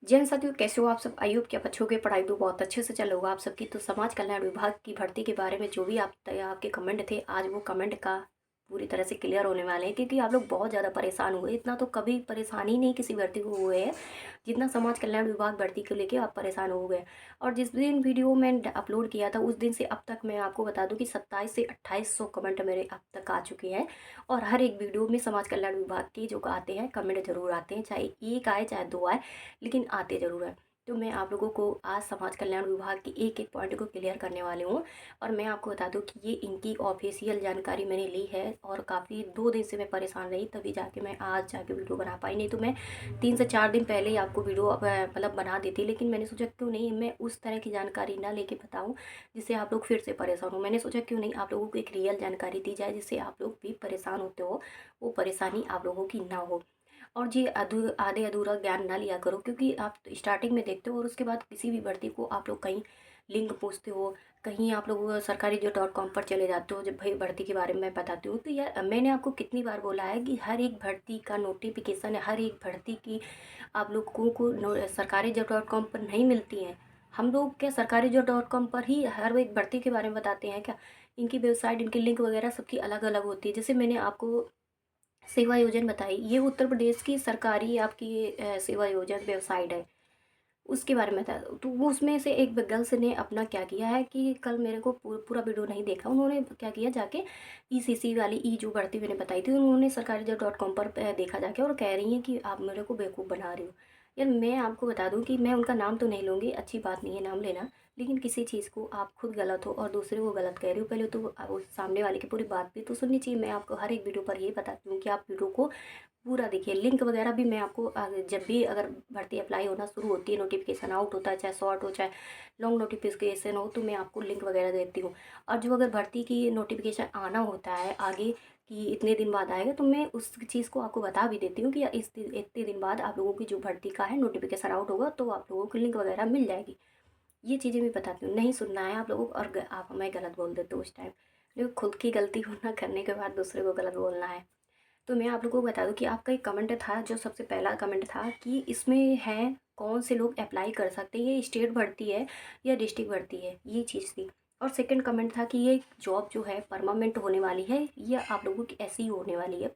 जय हिंद साथियों, कैसे हो आप सब। आई होप कि आप अच्छे होगे, पढ़ाई भी बहुत अच्छे से चल रहा होगा आप सबकी। तो समाज कल्याण विभाग की भर्ती के बारे में जो भी आपके कमेंट थे, आज वो कमेंट का पूरी तरह से क्लियर होने वाले हैं। क्योंकि आप लोग बहुत ज़्यादा परेशान हुए, इतना तो कभी परेशानी नहीं किसी भर्ती को हुए है जितना समाज कल्याण विभाग भर्ती को लेके आप परेशान हो गए। और जिस दिन वीडियो मैंने अपलोड किया था उस दिन से अब तक मैं आपको बता दूं कि 27 से 2800 कमेंट मेरे अब तक आ चुके हैं। और हर एक वीडियो में समाज कल्याण विभाग के जो आते हैं कमेंट जरूर आते हैं, चाहे एक आए चाहे दो आए, लेकिन आते ज़रूर हैं। तो मैं आप लोगों को आज समाज कल्याण विभाग के एक एक पॉइंट को क्लियर करने वाली हूँ। और मैं आपको बता दूं कि ये इनकी ऑफिशियल जानकारी मैंने ली है और काफ़ी 2 दिन से मैं परेशान रही, तभी जाके मैं आज जाके वीडियो बना पाई। नहीं तो मैं 3 से 4 दिन पहले ही आपको वीडियो मतलब बना देती, लेकिन मैंने सोचा क्यों नहीं मैं उस तरह की जानकारी ना लेके बताऊँ जिससे आप लोग फिर से परेशान हो। मैंने सोचा क्यों नहीं आप लोगों को एक रियल जानकारी दी जाए जिससे आप लोग भी परेशान होते हो वो परेशानी आप लोगों की ना हो। और जी आधे अधूरा ज्ञान ना लिया करो, क्योंकि आप स्टार्टिंग में देखते हो और उसके बाद किसी भी भर्ती को आप लोग कहीं लिंक पूछते हो, कहीं आप लोग सरकारी जो .com पर चले जाते हो जब भाई भर्ती के बारे में मैं बताती हूँ। तो यार मैंने आपको कितनी बार बोला है कि हर एक भर्ती का नोटिफिकेशन है, हर एक भर्ती की आप लोगों को सरकारी जो .com पर नहीं मिलती हैं। हम लोग क्या सरकारी जो .com पर ही हर एक भर्ती के बारे में बताते हैं क्या? इनकी वेबसाइट, इनकी लिंक वगैरह सबकी अलग अलग होती है। जैसे मैंने आपको सेवा योजन बताई, ये उत्तर प्रदेश की सरकारी आपकी सेवा योजन वेबसाइट है, उसके बारे में था। तो वो उसमें से एक गर्ल्स ने अपना क्या किया है कि कल मेरे को पूरा वीडियो नहीं देखा, उन्होंने क्या किया जाके ईसीसी वाली ई जो भर्ती मैंने बताई थी उन्होंने सरकारी जॉब .com पर देखा जाके और कह रही हैं कि आप मेरे को बेवकूफ़ बना रही हो। यार मैं आपको बता दूं कि मैं उनका नाम तो नहीं लूँगी, अच्छी बात नहीं है नाम लेना, लेकिन किसी चीज़ को आप खुद गलत हो और दूसरे को गलत कह रही हो, पहले तो आप उस सामने वाले की पूरी बात भी तो सुननी चाहिए। मैं आपको हर एक वीडियो पर ये बताती हूँ कि आप वीडियो को पूरा देखिए। लिंक वगैरह भी मैं आपको जब भी अगर भर्ती अप्लाई होना शुरू होती है, नोटिफिकेशन आउट होता है, चाहे शॉर्ट हो चाहे लॉन्ग नोटिफिकेशन हो, तो मैं आपको लिंक वगैरह देती हूँ। और जो अगर भर्ती की नोटिफिकेशन आना होता है आगे कि इतने दिन बाद आएगा, तो मैं उस चीज़ को आपको बता भी देती हूँ कि इतने दिन बाद आप लोगों की जो भर्ती का है नोटिफिकेशन आउट होगा तो आप लोगों को लिंक वगैरह मिल जाएगी। ये चीज़ें भी बताती हूँ, नहीं सुनना है आप लोगों को और आप हमें गलत बोल देते हो उस टाइम। लेकिन खुद की गलती को ना करने के बाद दूसरे को गलत बोलना है। तो मैं आप लोगों को बता दूं कि आपका एक कमेंट था, जो सबसे पहला कमेंट था कि इसमें है कौन से लोग अप्लाई कर सकते हैं, ये स्टेट भर्ती है या डिस्ट्रिक्ट भर्ती है, ये चीज़ थी। और सेकंड कमेंट था कि ये जॉब जो है परमानेंट होने वाली है या आप लोगों की ऐसी ही होने वाली है।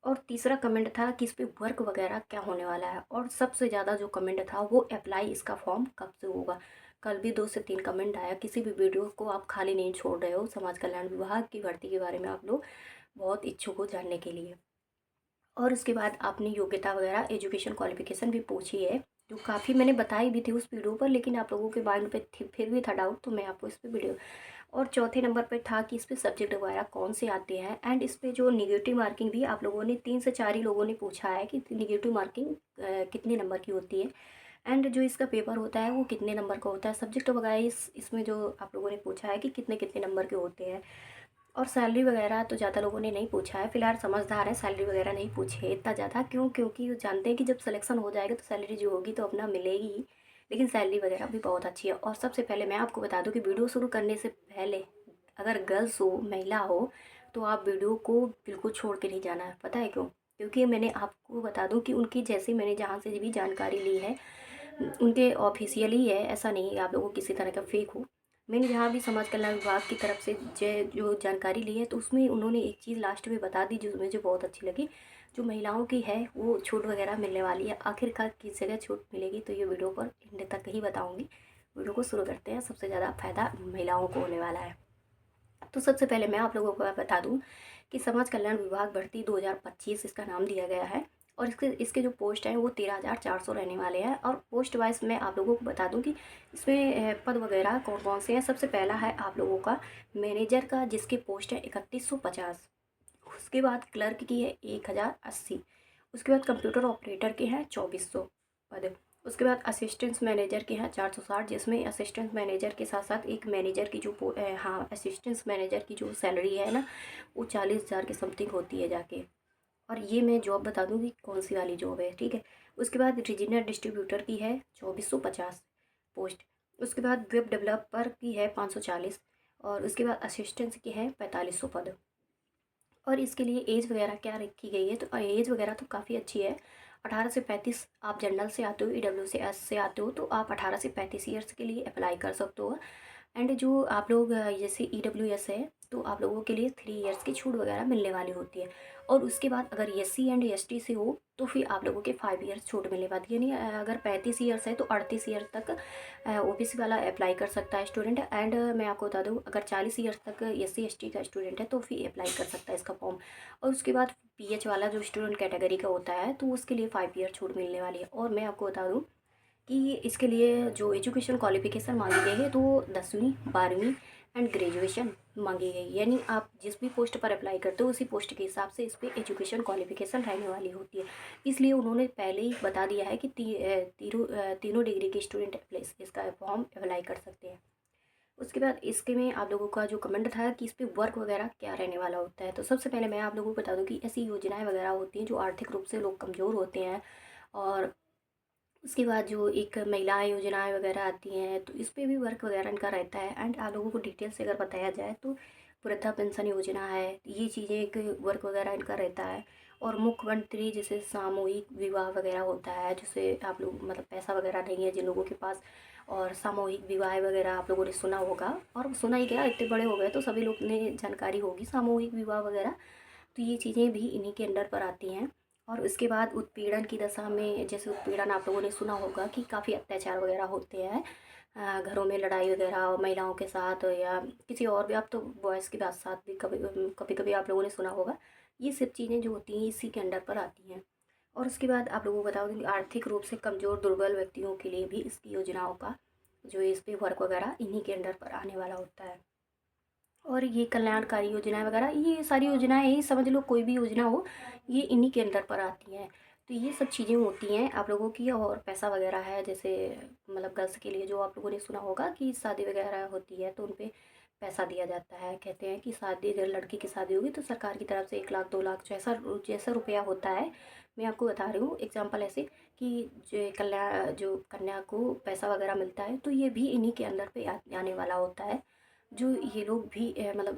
और तीसरा कमेंट था कि इस पे वर्क वगैरह क्या होने वाला है। और सबसे ज़्यादा जो कमेंट था वो अप्लाई इसका फॉर्म कब से होगा। कल भी 2 से 3 कमेंट आया, किसी भी वीडियो को आप खाली नहीं छोड़ रहे हो। समाज कल्याण विभाग की भर्ती के बारे में आप लोग बहुत इच्छुक हो जानने के लिए। और उसके बाद आपने योग्यता वगैरह एजुकेशन क्वालिफिकेशन भी पूछी है, जो काफ़ी मैंने बताई भी थी उस वीडियो पर, लेकिन आप लोगों के माइंड पे फिर भी था डाउट, तो मैं आपको इस पे वीडियो। और चौथे नंबर पे था कि इस पे सब्जेक्ट वगैरह कौन से आते हैं। एंड इस पे जो निगेटिव मार्किंग भी आप लोगों ने 3 से 4 ही लोगों ने पूछा है कि निगेटिव मार्किंग कितने नंबर की होती है। एंड जो इसका पेपर होता है वो कितने नंबर का होता है। सब्जेक्ट वगैरह इसमें जो आप लोगों ने पूछा है कि कितने कितने नंबर के होते हैं। और सैलरी वगैरह तो ज़्यादा लोगों ने नहीं पूछा है, फिलहाल समझदार है, सैलरी वगैरह नहीं पूछी है इतना ज़्यादा। क्यों? क्योंकि वो जानते हैं कि जब सिलेक्शन हो जाएगा तो सैलरी जो होगी तो अपना मिलेगी ही, लेकिन सैलरी वगैरह भी बहुत अच्छी है। और सबसे पहले मैं आपको बता दूं कि वीडियो शुरू करने से पहले अगर गर्ल्स हो, महिला हो, तो आप वीडियो को बिल्कुल छोड़ के नहीं जाना है। पता है क्यों? क्योंकि मैंने आपको बता दूं कि उनकी जैसी मैंने जहाँ से भी जानकारी ली है उनके ऑफिशियल ही है, ऐसा नहीं है आप लोगों को किसी तरह का फेक हो। मैंने जहाँ भी समाज कल्याण विभाग की तरफ से जो जानकारी ली है तो उसमें उन्होंने एक चीज़ लास्ट में बता दी जो मुझे बहुत अच्छी लगी। जो महिलाओं की है वो छूट वगैरह मिलने वाली है। आखिरकार किस जगह छूट मिलेगी तो ये वीडियो पर एंड तक ही बताऊँगी। वीडियो को शुरू करते हैं। सबसे ज़्यादा फायदा महिलाओं को होने वाला है। तो सबसे पहले मैं आप लोगों को बता दूं कि समाज कल्याण विभाग भर्ती 2025 इसका नाम दिया गया है। और इसके इसके जो पोस्ट हैं वो 13,400 रहने वाले हैं। और पोस्ट वाइज मैं आप लोगों को बता दूं कि इसमें पद वगैरह कौन कौन से हैं। सबसे पहला है आप लोगों का मैनेजर का, जिसकी पोस्ट है 3150। उसके बाद क्लर्क की है 1080। उसके बाद कंप्यूटर ऑपरेटर के हैं 2400 पद। उसके बाद असिस्टेंट मैनेजर के हैं 460, जिसमें असिस्टेंट मैनेजर के साथ साथ एक मैनेजर की जो हाँ असिस्टेंट मैनेजर की जो सैलरी है ना वो 40,000 के समथिंग होती है जाके। और ये मैं जॉब बता दूँ कि कौन सी वाली जॉब है, ठीक है। उसके बाद रीजनल डिस्ट्रीब्यूटर की है 2450 पोस्ट। उसके बाद वेब डेवलपर की है 540। और उसके बाद असिस्टेंट की है 4500 पद। और इसके लिए एज वगैरह क्या रखी गई है, तो एज वगैरह तो काफ़ी अच्छी है। 18 से 35 आप जनरल से आते हो, EWS से आते हो, तो आप 18 से 35 ईयर्स के लिए अप्लाई कर सकते हो। एंड जो आप लोग जैसे EWS है, तो आप लोगों के लिए 3 इयर्स की छूट वगैरह मिलने वाली होती है। और उसके बाद अगर SC एंड ST से हो तो फिर आप लोगों के 5 इयर्स छूट मिलने वाली है। यानी अगर 35 ईयर्स है तो 38 ईयर तक OBC वाला अप्लाई कर सकता है स्टूडेंट। एंड मैं आपको बता दूं, अगर 40 ईयर्स तक SC ST का स्टूडेंट है तो फिर अप्लाई कर सकता है इसका फॉर्म। और उसके बाद PH वाला जो स्टूडेंट कैटेगरी का होता है तो उसके लिए 5 ईयर छूट मिलने वाली है। और मैं आपको बता दूँ कि इसके लिए जो एजुकेशन क्वालिफिकेशन मांगी गई है तो 10वीं 12वीं एंड ग्रेजुएशन मांगी गई। यानी आप जिस भी पोस्ट पर अप्लाई करते हो उसी पोस्ट के हिसाब से इस पर एजुकेशन क्वालिफिकेशन रहने वाली होती है। इसलिए उन्होंने पहले ही बता दिया है कि तीनों डिग्री के स्टूडेंट इसका फॉर्म अप्लाई कर सकते हैं। उसके बाद इसके में आप लोगों का जो कमेंट था कि इस पर वर्क वगैरह क्या रहने वाला होता है, तो सबसे पहले मैं आप लोगों को बता दूं कि ऐसी योजनाएं वगैरह होती हैं जो आर्थिक रूप से लोग कमज़ोर होते हैं। और उसके बाद जो एक महिला योजनाएं वगैरह आती हैं तो इस पे भी वर्क वगैरह इनका रहता है। एंड आप लोगों को डिटेल से अगर बताया जाए तो वृद्धा पेंशन योजना है, ये चीज़ें एक वर्क वगैरह इनका रहता है। और मुख्यमंत्री जैसे सामूहिक विवाह वगैरह होता है, जिससे आप लोग मतलब पैसा वगैरह नहीं है जिन लोगों के पास, और सामूहिक विवाह वगैरह आप लोगों ने सुना होगा। और सुना ही क्या, इतने बड़े हो गए तो सभी लोग ने जानकारी होगी सामूहिक विवाह वगैरह। तो ये चीज़ें भी इन्हीं के अंडर पर आती हैं। और उसके बाद उत्पीड़न की दशा में, जैसे उत्पीड़न आप लोगों ने सुना होगा कि काफ़ी अत्याचार वगैरह होते हैं, घरों में लड़ाई वगैरह और महिलाओं के साथ या किसी और भी, आप तो बॉयज़ के साथ साथ भी कभी कभी कभी आप लोगों ने सुना होगा। ये सब चीज़ें जो होती हैं इसी के अंडर पर आती हैं। और उसके बाद आप लोगों को बता दूँ कि आर्थिक रूप से कमज़ोर दुर्बल व्यक्तियों के लिए भी इसकी योजनाओं का जो इस पे वर्क वगैरह इन्हीं के अंडर पर आने वाला होता है। और ये कल्याणकारी योजनाएं वगैरह, ये सारी योजनाएं ही समझ लो, कोई भी योजना हो ये इन्हीं के अंदर पर आती हैं। तो ये सब चीज़ें होती हैं आप लोगों की। और पैसा वगैरह है, जैसे मतलब गर्ल्स के लिए जो आप लोगों ने सुना होगा कि शादी वगैरह होती है तो उन पे पैसा दिया जाता है। कहते हैं कि शादी, अगर लड़की की शादी होगी तो सरकार की तरफ से 1 लाख 2 लाख जैसा जैसा रुपया होता है। मैं आपको बता रही हूँ एग्जाम्पल ऐसे कि जो कन्या को पैसा वगैरह मिलता है तो ये भी इन्हीं के अंदर पे आने वाला होता है। जो ये लोग भी मतलब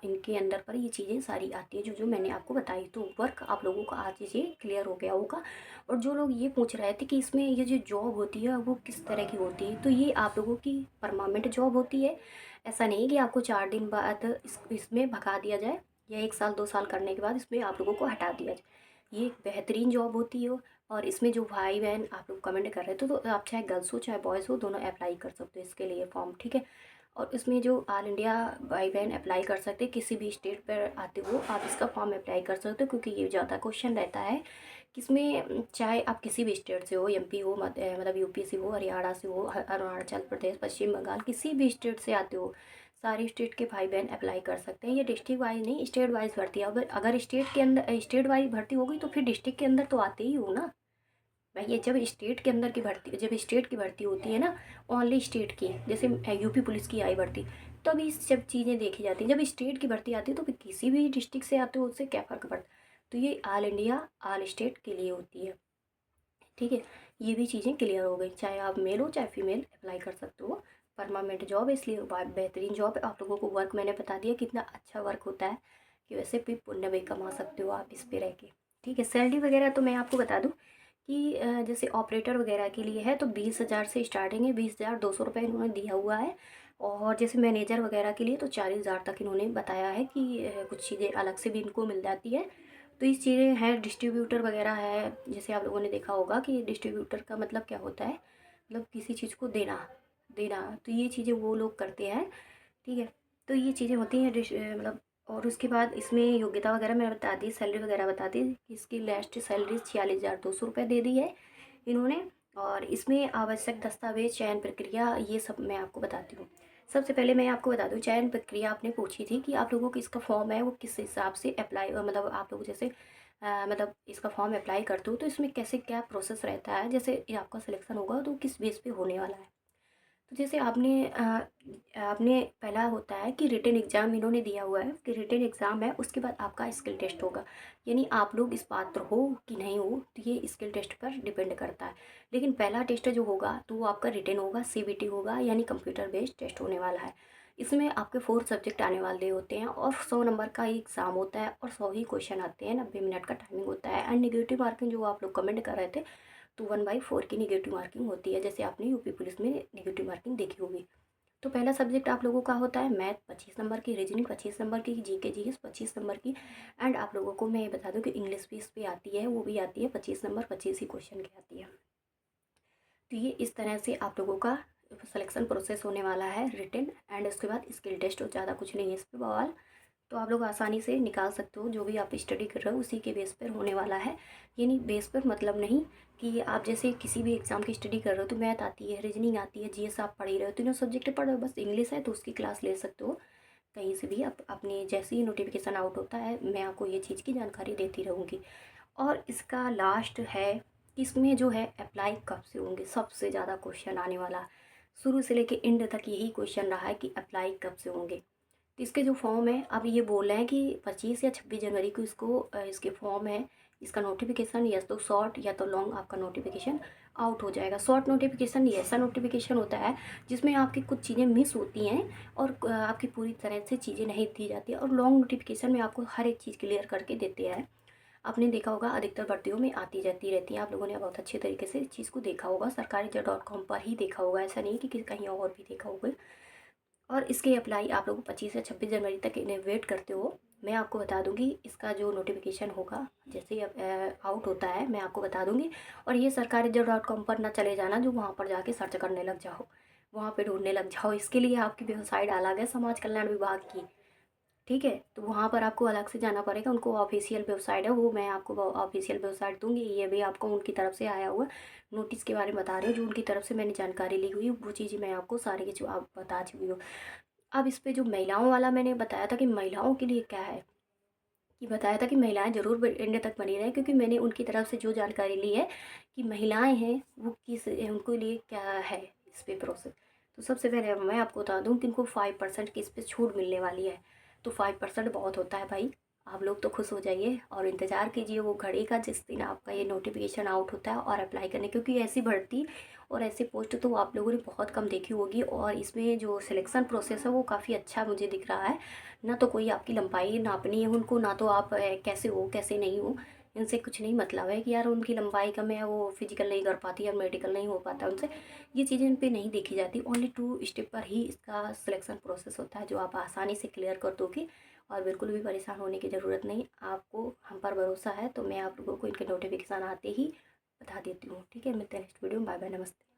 इनके अंदर पर ये चीज़ें सारी आती है जो जो मैंने आपको बताई। तो वर्क आप लोगों को आज ये क्लियर हो गया होगा। और जो लोग ये पूछ रहे थे कि इसमें ये जो जॉब होती है वो किस तरह की होती है, तो ये आप लोगों की परमानेंट जॉब होती है। ऐसा नहीं कि आपको 4 दिन बाद इसमें भगा दिया जाए या 1 साल 2 साल करने के बाद इसमें आप लोगों को हटा दिया जाए। ये एक बेहतरीन जॉब होती है। और इसमें जो भाई बहन आप लोग कमेंट कर रहे थे, तो आप चाहे गर्ल्स हो चाहे बॉयज़ हो दोनों अप्लाई कर सकते हो इसके लिए फॉर्म, ठीक है। और इसमें जो ऑल इंडिया भाई बहन अप्लाई कर सकते हैं, किसी भी स्टेट पर आते हो आप इसका फॉर्म अप्लाई कर सकते हो, क्योंकि ये ज़्यादा क्वेश्चन रहता है कि इसमें चाहे आप किसी भी स्टेट से हो, MP हो, मतलब UP से हो, हरियाणा से हो, अरुणाचल प्रदेश, पश्चिम बंगाल, किसी भी स्टेट से आते हो सारे स्टेट के भाई बहन अप्लाई कर सकते हैं। ये डिस्ट्रिक्ट वाइज नहीं, स्टेट वाइज भर्ती है। अगर स्टेट के अंदर स्टेट वाइज भर्ती होगी तो फिर डिस्ट्रिक्ट के अंदर तो आते ही हो ना भैया। जब स्टेट की भर्ती होती है ना, ओनली स्टेट की, जैसे UP पुलिस की आई भर्ती, तब ये सब चीज़ें देखी जाती हैं। जब स्टेट की भर्ती आती है तो फिर किसी भी डिस्ट्रिक्ट से आते हो उससे क्या फ़र्क पड़ता है। तो ये ऑल इंडिया ऑल स्टेट के लिए होती है, ठीक है। ये भी चीज़ें क्लियर हो गई, चाहे आप मेल हो चाहे फीमेल अप्लाई कर सकते हो। परमानेंट जॉब है इसलिए बेहतरीन जॉब है। आप लोगों को वर्क मैंने बता दिया कितना अच्छा वर्क होता है, कि वैसे भी पुण्य भी कमा सकते हो आप इस पे रह के, ठीक है। सैलरी वगैरह तो मैं आपको बता दूँ कि जैसे ऑपरेटर वगैरह के लिए है तो 20,000 से स्टार्टिंग है, 20,200 रुपये इन्होंने दिया हुआ है। और जैसे मैनेजर वगैरह के लिए तो 40,000 तक इन्होंने बताया है कि कुछ चीज़ें अलग से भी इनको मिल जाती है। तो इस चीज़ें हैं, डिस्ट्रीब्यूटर वगैरह है, जैसे आप लोगों ने देखा होगा कि डिस्ट्रीब्यूटर का मतलब क्या होता है, मतलब किसी चीज़ को देना देना, तो ये चीज़ें वो लोग करते हैं, ठीक है। तो ये चीज़ें होती हैं मतलब। और उसके बाद इसमें योग्यता वगैरह मैंने बता दी, सैलरी वगैरह बता दी कि इसकी लास्ट सैलरी 46,200 रुपये दे दी है इन्होंने। और इसमें आवश्यक दस्तावेज, चयन प्रक्रिया, ये सब मैं आपको बताती हूँ। सबसे पहले मैं आपको बता दूँ, चयन प्रक्रिया आपने पूछी थी कि आप लोगों को इसका फॉर्म है वो किस हिसाब से अप्लाई, मतलब आप लोग जैसे मतलब इसका फॉर्म अप्लाई करते हो तो इसमें कैसे क्या प्रोसेस रहता है, जैसे ये आपका सिलेक्शन होगा तो किस बेस पे होने वाला है। तो जैसे आपने पहला होता है कि रिटन एग्ज़ाम इन्होंने दिया हुआ है कि रिटन एग्ज़ाम है, उसके बाद आपका स्किल टेस्ट होगा। यानी आप लोग इस पात्र हो कि नहीं हो, तो ये स्किल टेस्ट पर डिपेंड करता है। लेकिन पहला टेस्ट जो होगा तो वो आपका रिटन होगा, CBT होगा, यानी कंप्यूटर बेस्ड टेस्ट होने वाला है। इसमें आपके 4 सब्जेक्ट आने वाले होते हैं और 100 नंबर का ही एग्ज़ाम होता है और 100 ही क्वेश्चन आते हैं, 90 मिनट का टाइमिंग होता है। एंड नेगेटिव मार्किंग जो आप लोग कमेंट कर रहे थे, तो 1/4 की नेगेटिव मार्किंग होती है, जैसे आपने यूपी पुलिस में नेगेटिव मार्किंग देखी होगी। तो पहला सब्जेक्ट आप लोगों का होता है मैथ 25 नंबर की, रीजनिंग 25 नंबर की, जीके जीएस 25 नंबर की। एंड आप लोगों को मैं ये बता दूं कि इंग्लिश भी इस पे आती है, वो भी आती है 25 नंबर, 25 ही क्वेश्चन की आती है। तो ये इस तरह से आप लोगों का सिलेक्शन प्रोसेस होने वाला है रिटन। एंड उसके बाद स्किल टेस्ट, और ज़्यादा कुछ नहीं है इस पर बवाल। तो आप लोग आसानी से निकाल सकते हो, जो भी आप स्टडी कर रहे हो उसी के बेस पर होने वाला है। ये नहीं बेस पर मतलब नहीं कि आप जैसे किसी भी एग्ज़ाम की स्टडी कर रहे हो तो मैथ आती है, रीजनिंग आती है, जीएस आप पढ़ ही रहे हो, तीनों सब्जेक्ट पढ़ रहे हो, बस इंग्लिश है तो उसकी क्लास ले सकते हो कहीं से भी। आप अपने जैसे ही नोटिफिकेशन आउट होता है मैं आपको ये चीज़ की जानकारी देती रहूँगी। और इसका लास्ट है कि इसमें जो है अप्लाई कब से होंगे, सबसे ज़्यादा क्वेश्चन आने वाला। शुरू से लेके एंड तक यही क्वेश्चन रहा है कि अप्लाई कब से होंगे। तो इसके जो फॉर्म है, अब ये बोल रहे हैं कि 25 या 26 जनवरी को इसको इसके फॉर्म है, इसका नोटिफिकेशन या तो शॉर्ट या तो लॉन्ग आपका नोटिफिकेशन आउट हो जाएगा। शॉर्ट नोटिफिकेशन ये ऐसा नोटिफिकेशन होता है जिसमें आपकी कुछ चीज़ें मिस होती हैं और आपकी पूरी तरह से चीज़ें नहीं दी जाती, और लॉन्ग नोटिफिकेशन में आपको हर एक चीज़ क्लियर करके देते हैं। आपने देखा होगा अधिकतर भर्तियों में आती जाती रहती हैं, आप लोगों ने बहुत अच्छे तरीके से इस चीज़ को देखा होगा, सरकारी.com पर ही देखा होगा, ऐसा नहीं कि कहीं और भी देखा होगा। और इसके अप्लाई आप लोग 25 या 26 जनवरी तक इन्हें वेट करते हो। मैं आपको बता दूंगी इसका जो नोटिफिकेशन होगा, जैसे ही आउट होता है मैं आपको बता दूंगी। और ये सरकारी.com पर ना चले जाना जो वहाँ पर जाके सर्च करने लग जाओ, वहाँ पे ढूंढने लग जाओ, इसके लिए आपकी वेबसाइट अलग है समाज कल्याण विभाग की, ठीक है। तो वहाँ पर आपको अलग से जाना पड़ेगा, उनको ऑफिशियल वेबसाइट है, वो मैं आपको ऑफिशियल वेबसाइट दूंगी। ये भी आपको उनकी तरफ से आया हुआ नोटिस के बारे में बता रही हूँ, जो उनकी तरफ से मैंने जानकारी ली हुई वो चीज़ मैं आपको सारी की जो आप बता चुकी हूँ। अब इस पे जो महिलाओं वाला मैंने बताया था कि महिलाओं के लिए क्या है, कि बताया था कि महिलाएं ज़रूर एंड तक बनी रहें, क्योंकि मैंने उनकी तरफ से जो जानकारी ली है कि महिलाएं हैं वो किस उनको लिए क्या है इस पे प्रोसेस। तो सबसे पहले मैं आपको बता दूं कि इनको 5% की इस पर छूट मिलने वाली है। तो 5% बहुत होता है भाई, आप लोग तो खुश हो जाइए और इंतज़ार कीजिए वो घड़ी का जिस दिन आपका ये नोटिफिकेशन आउट होता है और अप्लाई करने, क्योंकि ऐसी भर्ती और ऐसी पोस्ट तो आप लोगों ने बहुत कम देखी होगी। और इसमें जो सिलेक्शन प्रोसेस है वो काफ़ी अच्छा मुझे दिख रहा है। ना तो कोई आपकी लंबाई नापनी है उनको, ना तो आप कैसे हो कैसे नहीं हो, इनसे कुछ नहीं मतलब है कि यार उनकी लंबाई कम है, वो फिजिकल नहीं कर पाती या मेडिकल नहीं हो पाता उनसे, ये चीज़ें इन पे नहीं देखी जाती। ओनली 2 स्टेप पर ही इसका सिलेक्शन प्रोसेस होता है, जो आप आसानी से क्लियर कर दोगे और बिल्कुल भी परेशान होने की ज़रूरत नहीं। आपको हम पर भरोसा है, तो मैं आप लोगों को इनके नोटिफिकेशन आते ही बता देती हूँ, ठीक है। मिलते हैं नेक्स्ट वीडियो में, बाय बाय, नमस्ते।